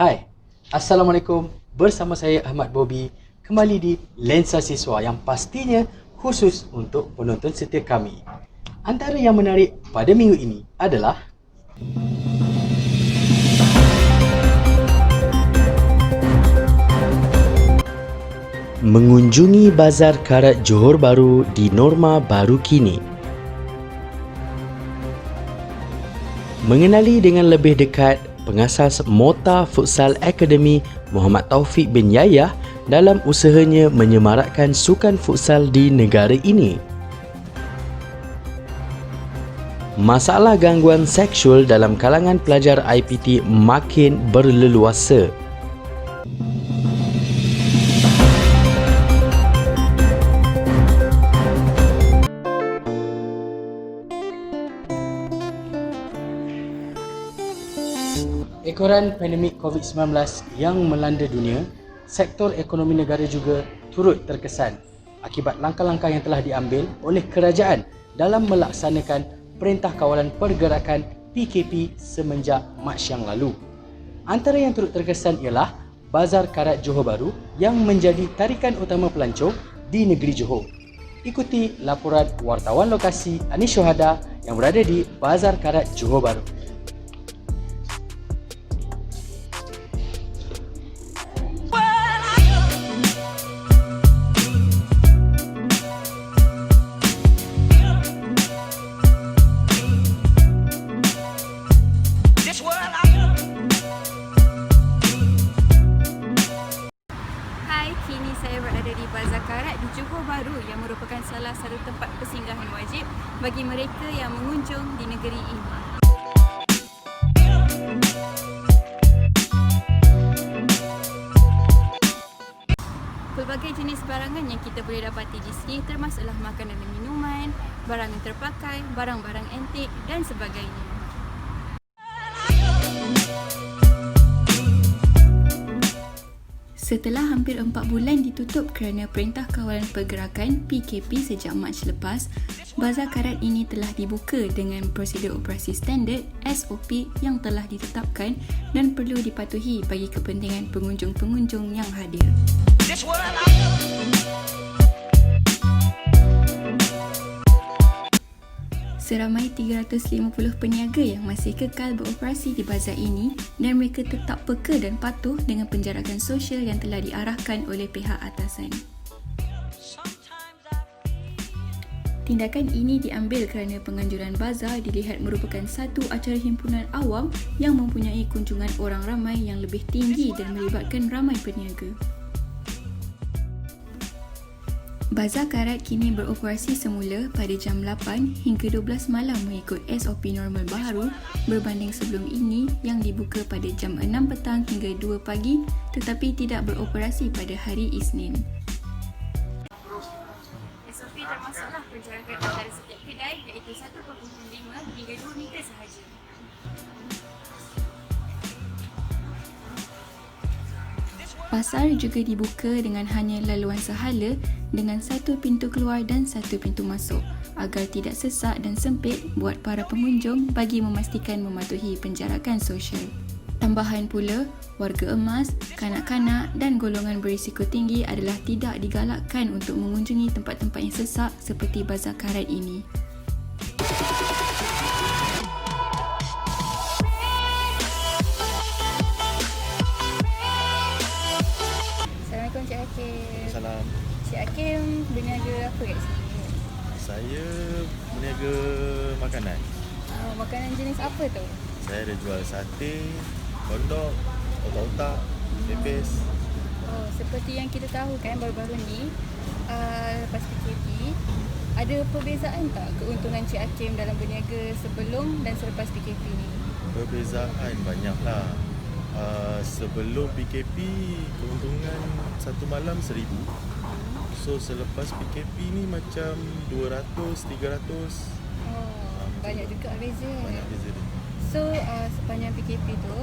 Hai, Assalamualaikum. Bersama saya Ahmad Bobby, kembali di Lensa Siswa yang pastinya khusus untuk penonton setia kami. Antara yang menarik pada minggu ini adalah mengunjungi Bazar Karat Johor Bahru di norma baru kini. Mengenali dengan lebih dekat pengasas Mota Futsal Academy Muhammad Taufik bin Yahya dalam usahanya menyemarakkan sukan futsal di negara ini. Masalah gangguan seksual dalam kalangan pelajar IPT makin berleluasa. Ekoran pandemik COVID-19 yang melanda dunia, sektor ekonomi negara juga turut terkesan akibat langkah-langkah yang telah diambil oleh kerajaan dalam melaksanakan Perintah Kawalan Pergerakan PKP semenjak Mac yang lalu. Antara yang turut terkesan ialah Bazar Karat Johor Bahru yang menjadi tarikan utama pelancong di negeri Johor. Ikuti laporan wartawan lokasi Anis Syuhada yang berada di Bazar Karat Johor Bahru. Kini saya berada di Bazar Karat di Johor Bahru yang merupakan salah satu tempat persinggahan wajib bagi mereka yang mengunjung di negeri ini. Pelbagai jenis barangan yang kita boleh dapati di sini termasuklah makanan dan minuman, barang yang terpakai, barang-barang antik dan sebagainya. Setelah hampir 4 bulan ditutup kerana Perintah Kawalan Pergerakan PKP sejak Mac lepas, Bazar Karat ini telah dibuka dengan prosedur operasi standard SOP yang telah ditetapkan dan perlu dipatuhi bagi kepentingan pengunjung-pengunjung yang hadir. Seramai 350 peniaga yang masih kekal beroperasi di bazar ini dan mereka tetap peka dan patuh dengan penjarakan sosial yang telah diarahkan oleh pihak atasan. Tindakan ini diambil kerana penganjuran bazar dilihat merupakan satu acara himpunan awam yang mempunyai kunjungan orang ramai yang lebih tinggi dan melibatkan ramai peniaga. Bazar Karat kini beroperasi semula pada jam 8 hingga 12 malam mengikut SOP normal baharu berbanding sebelum ini yang dibuka pada jam 6 petang hingga 2 pagi tetapi tidak beroperasi pada hari Isnin. SOP termasuklah penjarakan antara setiap kedai iaitu 1.5 hingga 2 meter sahaja. Pasar juga dibuka dengan hanya laluan sehala dengan satu pintu keluar dan satu pintu masuk agar tidak sesak dan sempit buat para pengunjung bagi memastikan mematuhi penjarakan sosial. Tambahan pula, warga emas, kanak-kanak dan golongan berisiko tinggi adalah tidak digalakkan untuk mengunjungi tempat-tempat yang sesak seperti Bazar Karat ini. Assalamualaikum Cik Hakim. Salam. Cik Hakim berniaga apa kat sini? Saya berniaga makanan. Makanan jenis apa tu? Saya ada jual sate, hotdog, otak-otak, pepes. Oh, seperti yang kita tahu kan baru-baru ni lepas PKP, ada perbezaan tak keuntungan Cik Hakim dalam berniaga sebelum dan selepas PKP ni? Perbezaan banyaklah. Sebelum PKP keuntungan satu malam 1,000. So selepas PKP ni macam 200, 300. Banyak juga beza. Banyak beza dia. So sepanjang PKP tu,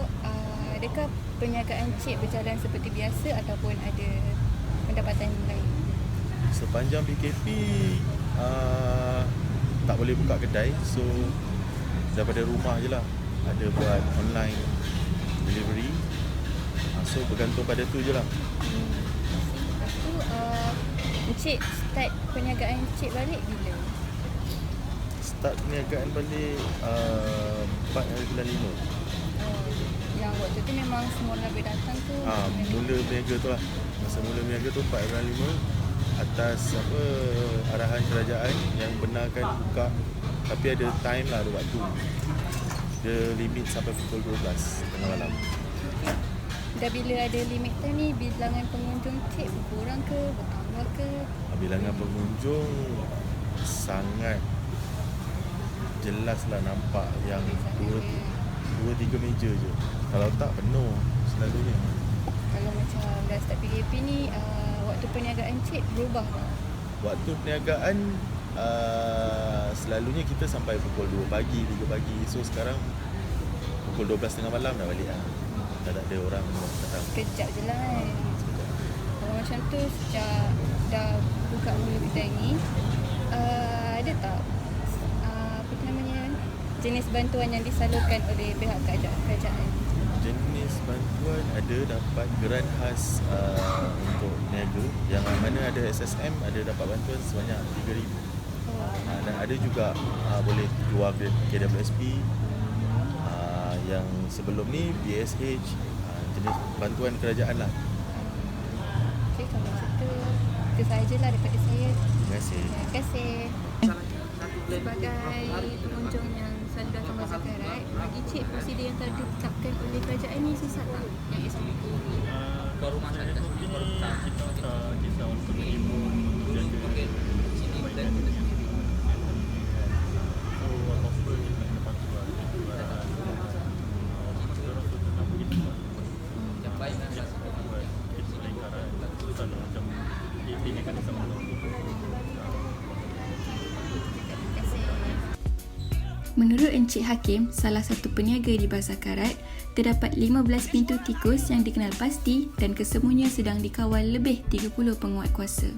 adakah perniagaan Cik berjalan seperti biasa ataupun ada pendapatan lain? Sepanjang PKP tak boleh buka kedai, so daripada rumah je lah. Ada buat online delivery. So bergantung pada tu je lah. Lepas tu Encik start perniagaan Encik balik bila? Start perniagaan balik 4 hari bulan 5. Yang waktu tu memang semua lebih datang tu. Mula berniaga tu lah. Masa mula berniaga tu 4 hari bulan 5 atas arahan kerajaan yang benarkan buka, tapi ada time lah, ada waktu. Dia limit sampai pukul 12 tengah malam. Dah bila ada limit time ni, bilangan pengunjung Cik berkurang ke, bertambah ke? Bilangan pengunjung sangat jelas lah nampak yang 2-3 meja je. Kalau tak penuh selalunya. Kalau macam dah start PKP ni, waktu perniagaan Cik berubah tak? Waktu perniagaan selalunya kita sampai pukul 2 pagi, 3 pagi. So sekarang pukul 12 tengah malam dah balik lah. Dah tak ada orang datang. Sekejap je lah kan. Kalau macam tu sejak dah buka mula kedai ni, ada tak jenis bantuan yang disalurkan oleh pihak kerajaan? Jenis bantuan ada dapat geran khas untuk niaga, yang mana ada SSM, ada dapat bantuan sebanyak 3,000. Dan ada juga boleh keluar KWSP, yang sebelum ni BSH, jenis bantuan kerajaan lah. Okay, kalau macam tu itu sahajalah daripada saya. Terima kasih. Terima kasih. Sebagai pengunjung yang selalu datang Bazar Karat, bagi Cik prosedur yang telah ditetapkan oleh kerajaan ni susah tak? Yang SOP? Kalau rumah saya SOP ni kita kisah untuk mengimbau jaga baik so apa-apa kita kena patuh lah. Kita rasa tentang begitu yang baik dan rasa buat kita lingkaran susah lah macam ini kan sama Menurut Encik Hakim, salah satu peniaga di Bazar Karat, terdapat 15 pintu tikus yang dikenal pasti dan kesemuanya sedang dikawal lebih 30 penguat kuasa.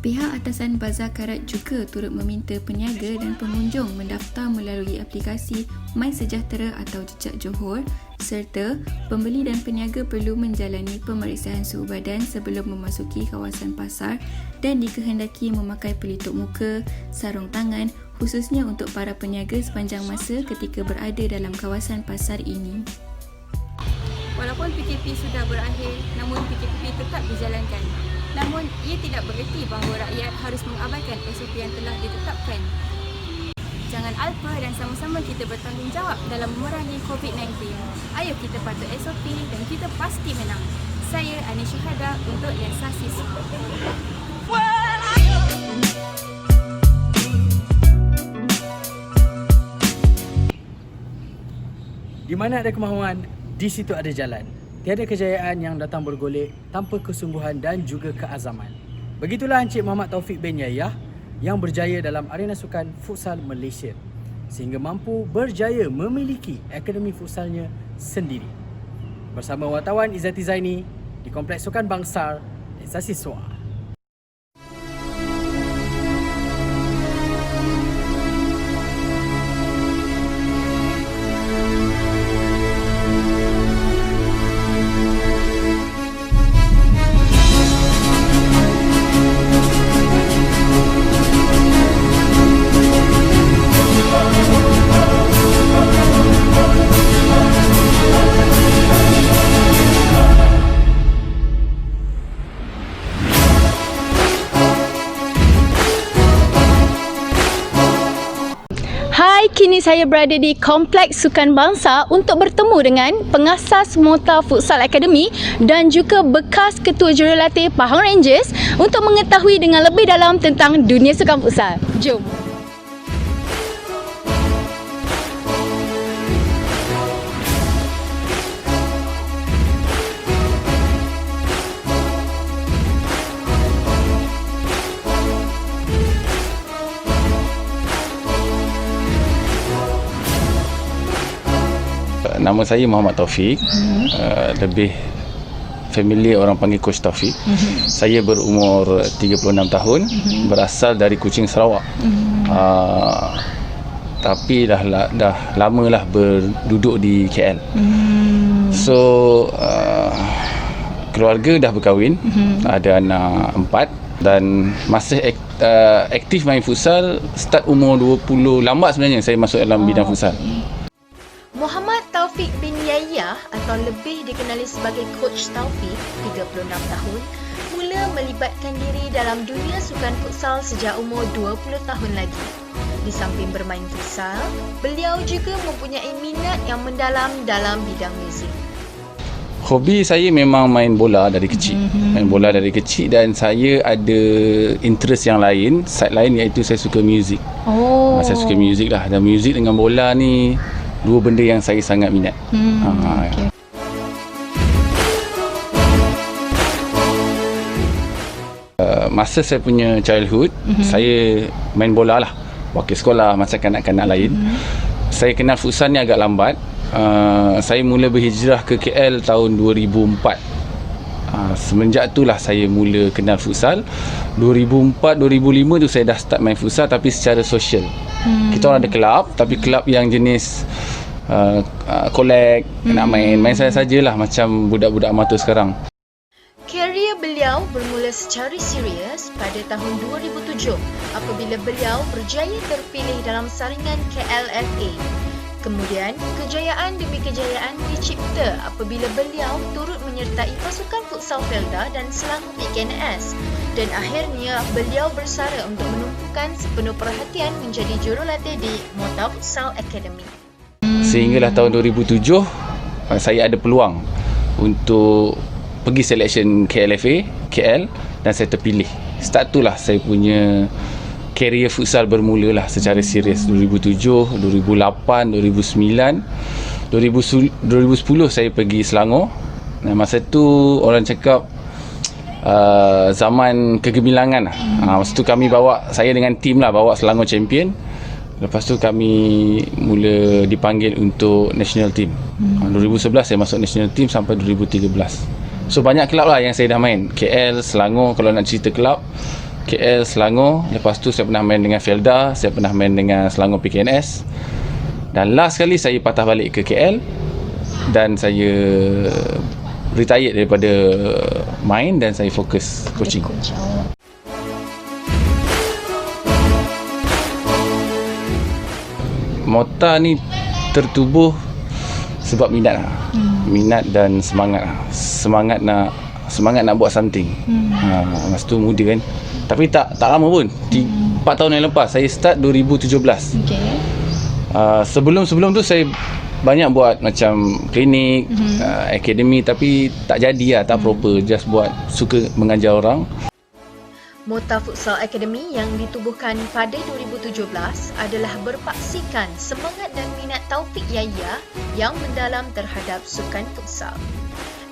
Pihak atasan Bazar Karat juga turut meminta peniaga dan pengunjung mendaftar melalui aplikasi MySejahtera atau Jejak Johor, serta pembeli dan peniaga perlu menjalani pemeriksaan suhu badan sebelum memasuki kawasan pasar dan dikehendaki memakai pelitup muka, sarung tangan khususnya untuk para peniaga sepanjang masa ketika berada dalam kawasan pasar ini. Walaupun PKP sudah berakhir, namun PKP tetap dijalankan. Namun, ia tidak bererti bahawa rakyat harus mengabaikan SOP yang telah ditetapkan. Jangan alpa dan sama-sama kita bertanggungjawab dalam memerangi COVID-19. Ayo kita patuh SOP dan kita pasti menang. Saya Anis Syahada untuk Lensa Siswa. Di mana ada kemahuan, di situ ada jalan. Tiada kejayaan yang datang bergolek tanpa kesungguhan dan juga keazaman. Begitulah Encik Muhammad Taufik bin Yahya yang berjaya dalam arena sukan futsal Malaysia sehingga mampu berjaya memiliki akademi futsalnya sendiri. Bersama wartawan Izzati Zaini di Kompleks Sukan Bangsar, Lensa Siswa. Hai, kini saya berada di Kompleks Sukan Bangsa untuk bertemu dengan pengasas Mota Futsal Academy dan juga bekas ketua jurulatih Pahang Rangers untuk mengetahui dengan lebih dalam tentang dunia sukan futsal. Jom. Nama saya Muhammad Taufik, lebih familiar orang panggil Coach Taufik. Saya berumur 36 tahun, berasal dari Kuching, Sarawak. Tapi dah lamalah berduduk di KL. So keluarga dah berkahwin, ada anak 4 dan masih aktif main futsal start umur 20. Lambat sebenarnya saya masuk dalam bidang futsal. Muhammad Taufik bin Yahya atau lebih dikenali sebagai Coach Taufik, 36 tahun, mula melibatkan diri dalam dunia sukan futsal sejak umur 20 tahun lagi. Di samping bermain futsal, beliau juga mempunyai minat yang mendalam dalam bidang muzik. Hobi saya memang main bola dari kecil. Main bola dari kecil dan saya ada interest yang lain, side lain iaitu saya suka muzik. Saya suka muzik lah, dan muzik dengan bola ni dua benda yang saya sangat minat. Okay. Masa saya punya childhood, saya main bola lah, wakil sekolah macam kanak-kanak lain. Saya kenal futsal ni agak lambat. Saya mula berhijrah ke KL tahun 2004. Semenjak itulah saya mula kenal futsal. 2004-2005 tu saya dah start main futsal tapi secara sosial. Kita orang ada kelab, tapi kelab yang jenis collect, nak main saja-sajalah macam budak-budak amatur sekarang. Karier beliau bermula secara serius pada tahun 2007 apabila beliau berjaya terpilih dalam saringan KLFA. Kemudian, kejayaan demi kejayaan dicipta apabila beliau turut menyertai pasukan futsal Felda dan Selangor PKNS. Dan akhirnya, beliau bersara untuk menumpukan sepenuh perhatian menjadi jurulatih di Mota Futsal Academy. Sehinggalah tahun 2007, saya ada peluang untuk pergi selection KLFA, KL, dan saya terpilih. Start itulah saya punya karier futsal bermula lah secara serius. 2007, 2008, 2009, 2010 saya pergi Selangor. Masa tu orang cakap zaman kegemilangan lah. Masa tu kami saya dengan tim lah bawa Selangor champion. Lepas tu kami mula dipanggil untuk national team. 2011 saya masuk national team sampai 2013. So banyak kelab lah yang saya dah main. KL, Selangor, kalau nak cerita kelab, KL, Selangor. Lepas tu saya pernah main dengan Felda, saya pernah main dengan Selangor PKNS. Dan last kali saya patah balik ke KL dan saya retired daripada main dan saya fokus coaching. Mota ni tertubuh sebab minat lah. Minat dan semangat lah. Semangat nak buat something. Masa tu muda kan. Tapi tak lama pun. 4 tahun yang lepas. Saya start 2017. Sebelum tu saya banyak buat macam klinik, akademi, tapi tak jadi lah, tak proper. Just buat, suka mengajar orang. Mota Futsal Academy yang ditubuhkan pada 2017 adalah berpaksikan semangat dan minat Taufik Yahya yang mendalam terhadap sukan futsal.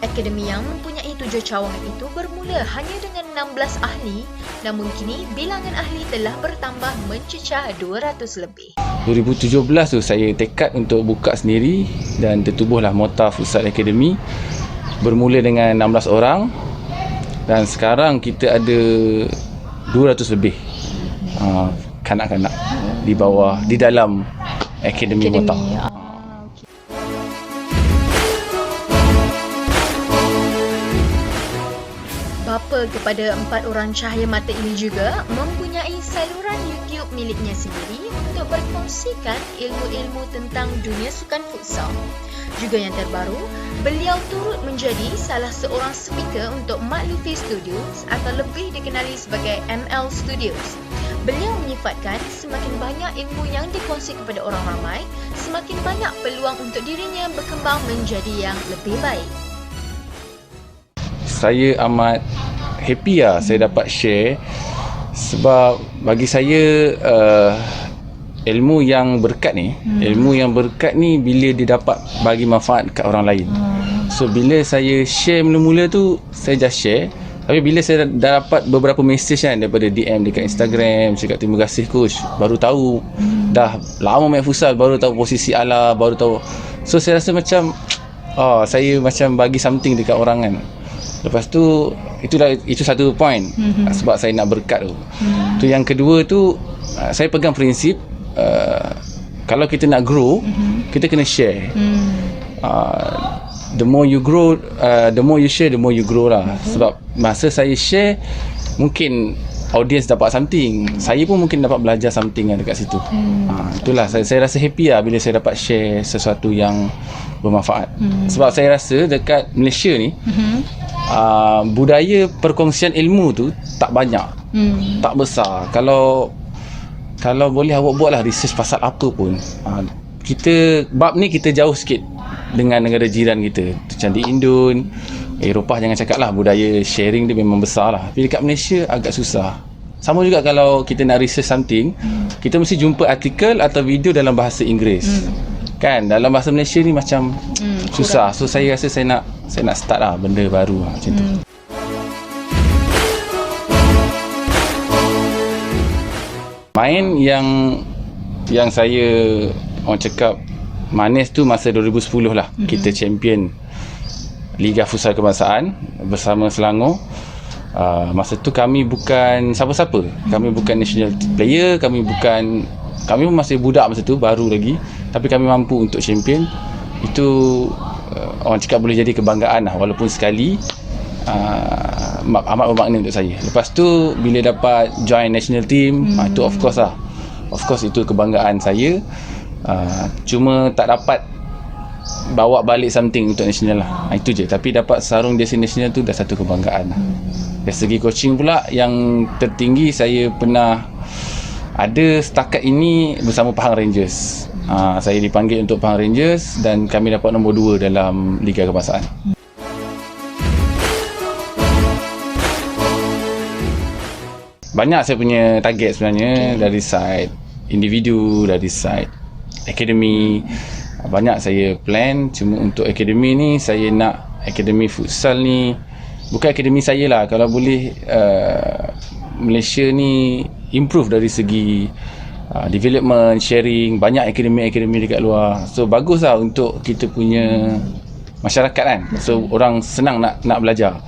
Akademi yang mempunyai 7 cawangan itu bermula hanya dengan 16 ahli, namun kini bilangan ahli telah bertambah mencecah 200 lebih. 2017 tu saya tekad untuk buka sendiri dan tertubuhlah Mota Futsal Academy. Bermula dengan 16 orang dan sekarang kita ada 200 lebih kanak-kanak di dalam Akademi Mota. Bapa kepada 4 orang cahaya mata ini juga mempunyai saluran YouTube miliknya sendiri untuk berkongsikan ilmu-ilmu tentang dunia sukan futsal. Juga yang terbaru, beliau turut menjadi salah seorang speaker untuk Mat Luffy Studios atau lebih dikenali sebagai ML Studios. Beliau menyifatkan semakin banyak ilmu yang dikongsi kepada orang ramai, semakin banyak peluang untuk dirinya berkembang menjadi yang lebih baik. Saya amat happy lah saya dapat share, sebab bagi saya ilmu yang berkat ni bila dia dapat bagi manfaat kat orang lain. So bila saya share mula-mula tu saya just share, tapi bila saya dah dapat beberapa message kan daripada DM dekat Instagram cakap terima kasih coach, baru tahu dah lama main futsal, baru tahu posisi ala, baru tahu. So saya rasa macam saya macam bagi something dekat orang kan. Lepas tu itu satu point, sebab saya nak berkat tu. Tu yang kedua tu saya pegang prinsip kalau kita nak grow, kita kena share. the more you grow, the more you share, the more you grow lah. Sebab masa saya share, mungkin audience dapat something, saya pun mungkin dapat belajar something dekat situ. Itulah saya rasa happy lah bila saya dapat share sesuatu yang bermanfaat. Sebab saya rasa dekat Malaysia ni budaya perkongsian ilmu tu tak banyak, tak besar. Kalau boleh awak buatlah research pasal apa pun. Kita bab ni kita jauh sikit dengan negara jiran kita, macam di Indon, Eropah jangan cakap lah, budaya sharing dia memang besar lah. Tapi dekat Malaysia agak susah. Sama juga kalau kita nak research something, kita mesti jumpa artikel atau video dalam bahasa Inggeris. Kan dalam bahasa Malaysia ni macam susah. So saya rasa saya nak start lah benda baru lah, macam tu. Main yang saya orang cakap manis tu masa 2010 lah. Kita champion Liga Futsal Kebangsaan bersama Selangor. Masa tu kami bukan siapa-siapa. Kami bukan national player, kami pun masih budak masa tu, baru lagi. Tapi kami mampu untuk champion. Itu orang cakap boleh jadi kebanggaan lah, walaupun sekali. Amat bermakna untuk saya. Lepas tu bila dapat join national team, itu of course lah. Of course itu kebanggaan saya. Cuma tak dapat bawa balik something untuk national lah. Itu je. Tapi dapat sarung jersey national tu dah satu kebanggaan lah. Dari segi coaching pula, yang tertinggi saya pernah ada setakat ini bersama Pahang Rangers. Saya dipanggil untuk Pahang Rangers dan kami dapat nombor 2 dalam Liga Kebangsaan. Banyak saya punya target sebenarnya, dari side individu, dari side akademi. Banyak saya plan. Cuma untuk akademi ni, saya nak akademi futsal ni, bukan akademi saya lah, kalau boleh Malaysia ni improve dari segi development, sharing. Banyak akademi-akademi dekat luar. So bagus lah untuk kita punya masyarakat kan. So orang senang nak belajar.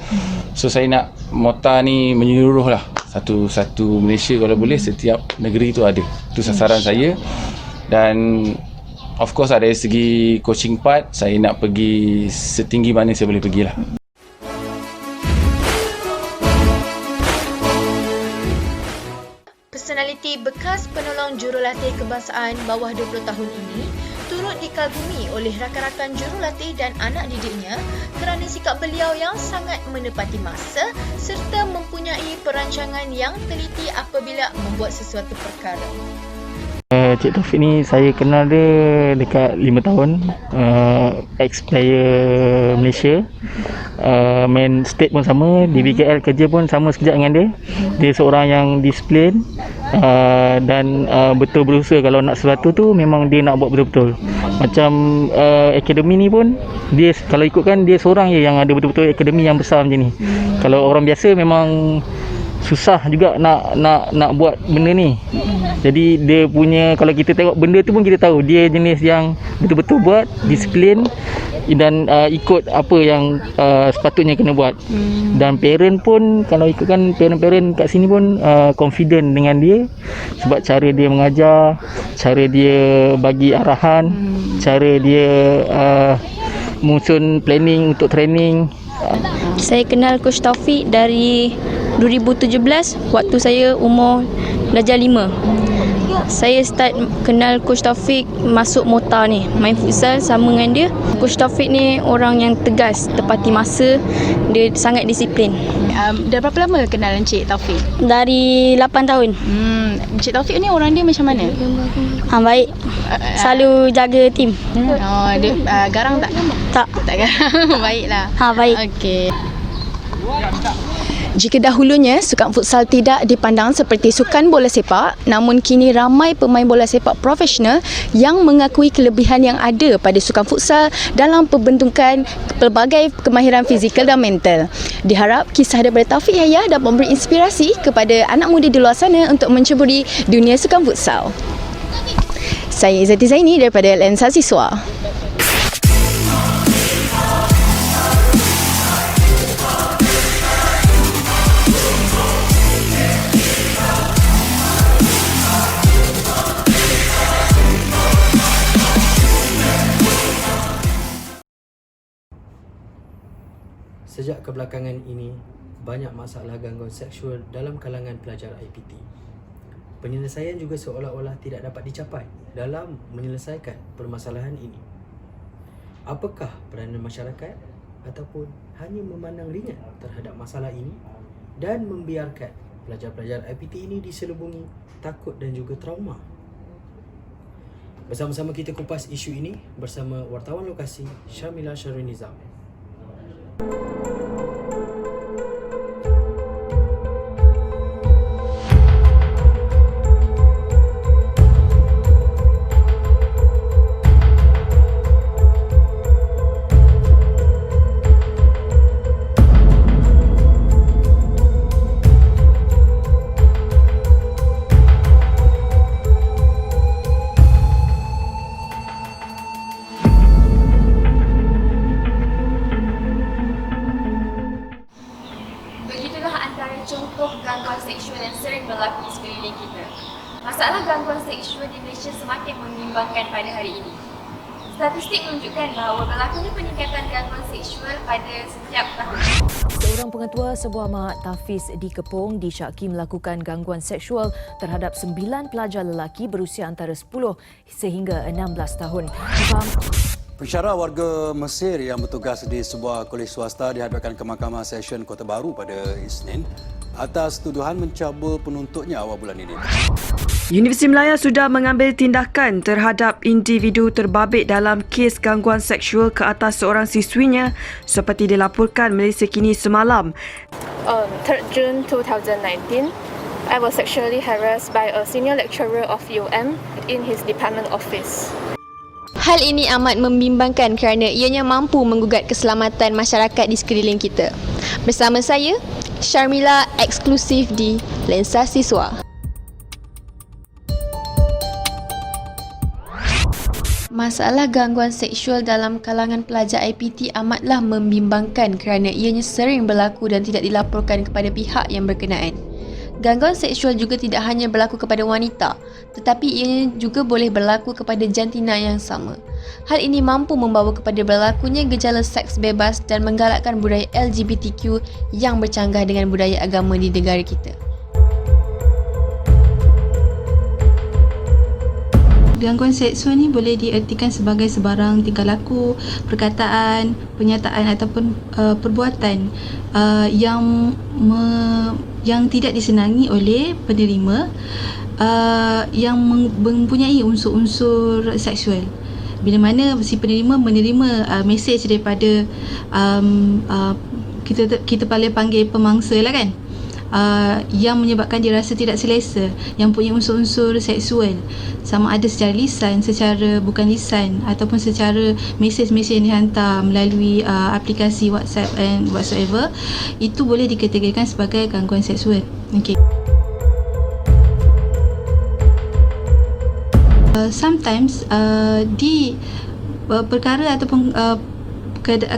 So saya nak mota ni menyeluruh lah. Satu Malaysia kalau boleh, setiap negeri tu ada. Itu sasaran saya. Dan of course dari segi coaching part, saya nak pergi setinggi mana saya boleh pergi lah. Personaliti bekas penolong jurulatih kebangsaan bawah 20 tahun ini turut dikagumi oleh rakan-rakan jurulatih dan anak didiknya kerana sikap beliau yang sangat menepati masa serta mempunyai perancangan yang teliti apabila membuat sesuatu perkara. Cik Taufik ni saya kenal dia dekat 5 tahun. Ex-player Malaysia, main state pun sama, di BKL kerja pun sama sekejap dengan dia. Dia seorang yang disiplin dan betul berusaha. Kalau nak sesuatu tu memang dia nak buat betul-betul. Macam akademi ni pun, dia kalau ikutkan dia seorang je yang ada betul-betul akademi yang besar macam ni. Kalau orang biasa memang susah juga nak buat benda ni. Jadi dia punya, kalau kita tengok benda tu pun kita tahu dia jenis yang betul-betul buat, disiplin dan ikut apa yang sepatutnya kena buat. Dan parent pun, kalau ikutkan parent-parent kat sini pun confident dengan dia, sebab cara dia mengajar, cara dia bagi arahan, cara dia menyusun planning untuk training. Saya kenal Coach Taufik dari 2017 waktu saya umur darjah 5. Saya start kenal Coach Taufik masuk Mota ni, main futsal sama dengan dia. Coach Taufik ni orang yang tegas, tepati masa, dia sangat disiplin. Dah berapa lama kenal Encik Taufik? Dari 8 tahun. Encik Taufik ni orang dia macam mana? Baik. Selalu jaga tim. Dia garang tak? Tak. Tak garang. Baiklah. Baik. Okey. Jika dahulunya sukan futsal tidak dipandang seperti sukan bola sepak, namun kini ramai pemain bola sepak profesional yang mengakui kelebihan yang ada pada sukan futsal dalam pembentukan pelbagai kemahiran fizikal dan mental. Diharap kisah daripada Taufik Yahya dapat memberi inspirasi kepada anak muda di luar sana untuk menceburi dunia sukan futsal. Saya Izzati Zaini daripada Lensa Siswa. Sejak kebelakangan ini, banyak masalah gangguan seksual dalam kalangan pelajar IPT. Penyelesaian juga seolah-olah tidak dapat dicapai dalam menyelesaikan permasalahan ini. Apakah peranan masyarakat ataupun hanya memandang ringan terhadap masalah ini dan membiarkan pelajar-pelajar IPT ini diselubungi takut dan juga trauma? Bersama-sama kita kupas isu ini bersama wartawan lokasi Syamila Syarul Nizam. Begitulah antara contoh gangguan seksual yang sering berlaku di sekeliling kita. Masalah gangguan seksual di Malaysia semakin membimbangkan pada hari ini. Statistik menunjukkan bahawa berlakunya peningkatan gangguan seksual pada setiap tahun. Seorang pengetua sebuah mahat tahfiz di Kepong disyaki melakukan gangguan seksual terhadap 9 pelajar lelaki berusia antara 10 sehingga 16 tahun. Pensyarah warga Mesir yang bertugas di sebuah kolej swasta dihadapkan ke Mahkamah Session Kota Baru pada Isnin atas tuduhan mencabul penuntutnya awal bulan ini. Universiti Melaya sudah mengambil tindakan terhadap individu terbabit dalam kes gangguan seksual ke atas seorang siswinya seperti dilaporkan Malaysia Kini semalam. 3rd June 2019, I was sexually harassed by a senior lecturer of UM in his department office. Hal ini amat membimbangkan kerana ianya mampu menggugat keselamatan masyarakat di sekeliling kita. Bersama saya, Syarmila, eksklusif di Lensa Siswa. Masalah gangguan seksual dalam kalangan pelajar IPT amatlah membimbangkan kerana ianya sering berlaku dan tidak dilaporkan kepada pihak yang berkenaan. Gangguan seksual juga tidak hanya berlaku kepada wanita, tetapi ianya juga boleh berlaku kepada jantina yang sama. Hal ini mampu membawa kepada berlakunya gejala seks bebas dan menggalakkan budaya LGBTQ yang bercanggah dengan budaya agama di negara kita. Gangguan seksual ni boleh diertikan sebagai sebarang tingkah laku, perkataan, pernyataan ataupun perbuatan yang tidak disenangi oleh penerima yang mempunyai unsur-unsur seksual. Bila mana si penerima menerima mesej daripada kita boleh panggil pemangsa lah kan, yang menyebabkan dia rasa tidak selesa, yang punya unsur-unsur seksual, sama ada secara lisan, secara bukan lisan ataupun secara mesej-mesej yang dihantar melalui aplikasi WhatsApp and whatsoever, itu boleh dikategorikan sebagai gangguan seksual. Okey. Sometimes di perkara ataupun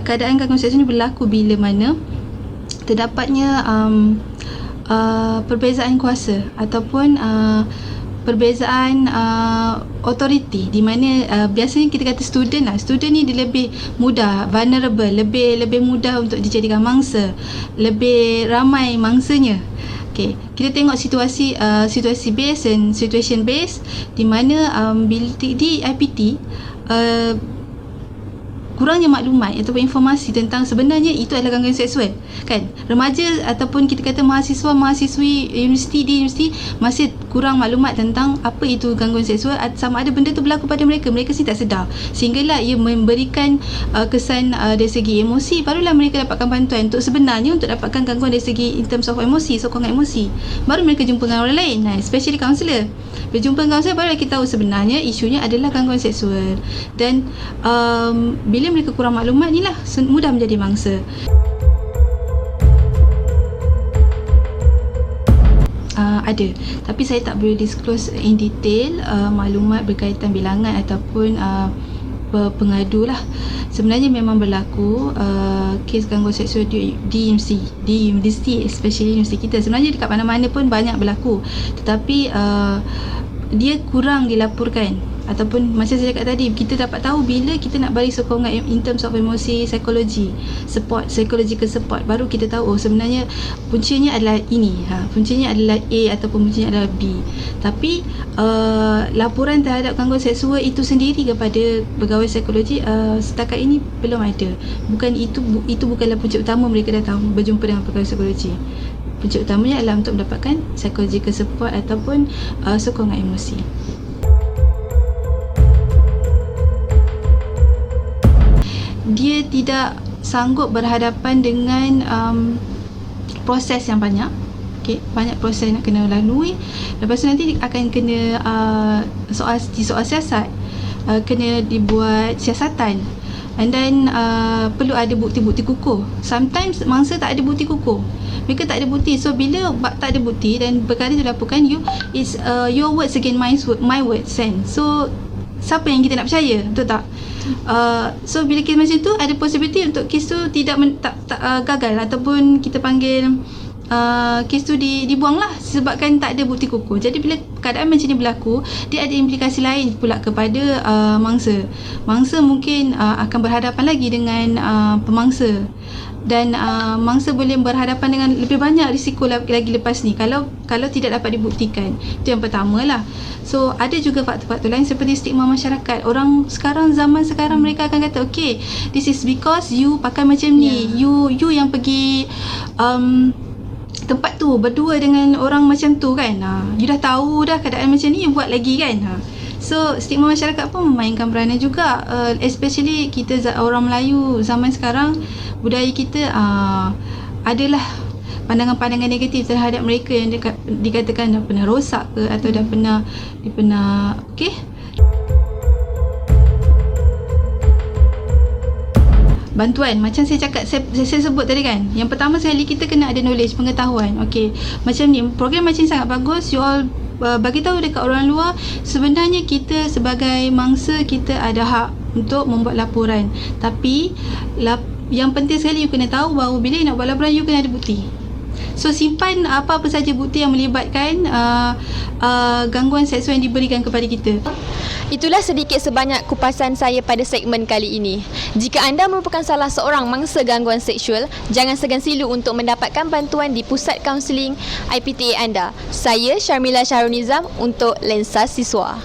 keadaan gangguan seksual ini berlaku bila mana terdapatnya perbezaan kuasa ataupun perbezaan authority, di mana biasanya kita kata student ni dia lebih mudah vulnerable, lebih mudah untuk dijadikan mangsa, lebih ramai mangsanya. Okay, kita tengok situasi base dan situation base, di mana bila di IPT kurangnya maklumat ataupun informasi tentang sebenarnya itu adalah gangguan seksual kan. Remaja ataupun kita kata mahasiswa-mahasiswi universiti masih kurang maklumat tentang apa itu gangguan seksual, sama ada benda tu berlaku pada mereka sendiri tak sedar, sehinggalah ia memberikan kesan dari segi emosi. Barulah mereka dapatkan bantuan untuk sebenarnya untuk dapatkan gangguan dari segi in terms of emosi, sokongan emosi, baru mereka jumpa dengan orang lain, especially kaunselor. Bila jumpa dengan kaunselor, baru kita tahu sebenarnya isunya adalah gangguan seksual. Dan bila mereka kurang maklumat, inilah mudah menjadi mangsa. Ada, tapi saya tak boleh disclose in detail maklumat berkaitan bilangan ataupun pengadu lah. Sebenarnya memang berlaku kes gangguan seksual di universiti, especially universiti kita. Sebenarnya dekat mana-mana pun banyak berlaku, tetapi dia kurang dilaporkan Ataupun macam saya cakap tadi, kita dapat tahu bila kita nak bagi sokongan in terms of emosi, psikologi, support, psychological support, baru kita tahu sebenarnya puncanya adalah ini, puncanya adalah A ataupun puncanya adalah B. Tapi laporan terhadap gangguan seksual itu sendiri kepada pegawai psikologi setakat ini belum ada. Itu bukanlah punca utama mereka datang berjumpa dengan pegawai psikologi. Punca utamanya adalah untuk mendapatkan psychological support ataupun sokongan emosi. Dia tidak sanggup berhadapan dengan proses yang banyak. Okay, banyak proses nak kena lalui. Lepas tu nanti akan kena soal siasat, kena dibuat siasatan. And then perlu ada bukti-bukti kukuh. Sometimes mangsa tak ada bukti kukuh. Mereka tak ada bukti. So bila tak ada bukti dan perkara itu dilaporkan, your words against my words, kan? So siapa yang kita nak percaya, betul tak? So bila kes macam tu, ada possibility untuk kes tu tidak gagal ataupun kita panggil kes tu dibuanglah sebabkan tak ada bukti kukuh. Jadi bila keadaan macam ni berlaku, dia ada implikasi lain pula kepada mangsa. Mangsa mungkin akan berhadapan lagi dengan pemangsa, dan mangsa boleh berhadapan dengan lebih banyak risiko lagi lepas ni kalau tidak dapat dibuktikan. Itu yang pertama lah. So ada juga faktor-faktor lain seperti stigma masyarakat. Orang sekarang, zaman sekarang, mereka akan kata, okay, this is because you pakai macam ni, you yang pergi tempat tu berdua dengan orang macam tu, kan. You dah tahu dah keadaan macam ni, you buat lagi, kan. So stigma masyarakat pun memainkan peranan juga, especially kita orang Melayu zaman sekarang. Budaya kita adalah pandangan-pandangan negatif terhadap mereka yang dikatakan dah pernah rosak ke atau dah pernah okey. Bantuan, macam saya cakap, saya sebut tadi, kan. Yang pertama sekali, kita kena ada knowledge, pengetahuan. Okey, macam ni, program macam ni sangat bagus. You all bagi tahu dekat orang luar, sebenarnya kita sebagai mangsa, kita ada hak untuk membuat laporan. Tapi yang penting sekali, you kena tahu bahawa bila you nak buat laporan, you kena ada bukti. So simpan apa-apa saja bukti yang melibatkan gangguan seksual yang diberikan kepada kita. Itulah sedikit sebanyak kupasan saya pada segmen kali ini. Jika anda merupakan salah seorang mangsa gangguan seksual, jangan segan silu untuk mendapatkan bantuan di pusat kaunseling IPTA anda. Saya Syarmila Syahrul Nizam untuk Lensa Siswa.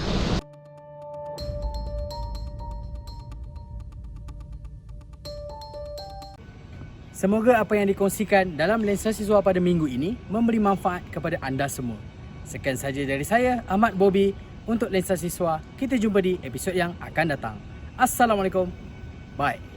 Semoga apa yang dikongsikan dalam Lensa Siswa pada minggu ini memberi manfaat kepada anda semua. Sekian saja dari saya, Ahmad Bobby, untuk Lensa Siswa. Kita jumpa di episod yang akan datang. Assalamualaikum. Bye.